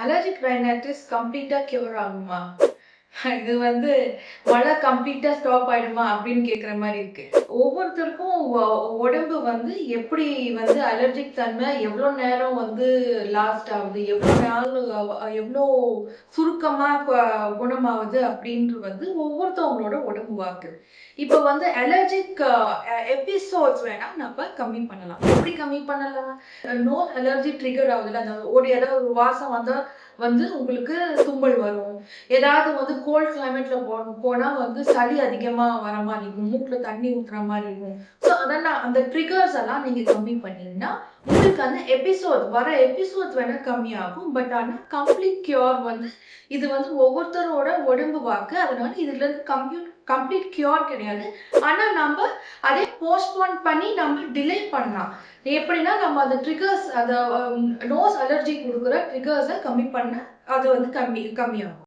Allergic rhinitis கம்ப்ளீட்டா cure ஆகுமா? இது மழை கம்ப்ளீட்டா ஸ்டாப் ஆயிடுமா அப்படின்னு கேட்குற மாதிரி இருக்கு. ஒவ்வொருத்தருக்கும் உடம்பு எப்படி அலர்ஜிக் தன்மை எவ்வளோ நேரம் லாஸ்ட் ஆகுது, எவ்வளோ நாள் எவ்வளோ சுருக்கமா குணமாகுது அப்படின்றது ஒவ்வொருத்தவங்களோட உடம்பு வாக்கு. இப்போ அலர்ஜிக் எபிசோட்ஸ் வேணா நம்ம கம்மி பண்ணலாம். எப்படி கம்மி பண்ணலாம்? நோ அலர்ஜி ட்ரிகர் ஆகுதுல்ல, அந்த ஏதாவது ஒரு வாசம் உங்களுக்கு தும்மல் வரும். ஏதாவது கோல்ட் கிளைமேட்ல போனா சளி அதிகமா வர மாதிரி இருக்கும், மூக்குல தண்ணி ஊத்துற மாதிரி இருக்கும். ஸோ அதெல்லாம் அந்த ட்ரிகர்ஸ் எல்லாம் நீங்க கம்மி பண்ணீங்கன்னா உங்களுக்கு அந்த எபிசோட்ஸ் வேணா கம்மியாகும். பட் ஆனா கம்ப்ளீட் கியூர் இது ஒவ்வொருத்தரோட உடம்பு வாக்கு. அதனால இதுல இருந்து கம்ப்ளீட் கியூர் கிடையாது. ஆனா நம்ம அதே போஸ்ட்போன் பண்ணி நம்ம டிலே பண்ணலாம். எப்படின்னா நம்ம அந்த ட்ரிகர்ஸ், நோஸ் அலர்ஜி கொடுக்குற ட்ரிகர்ஸை கம்மி பண்ண அது கம்மியாகும்.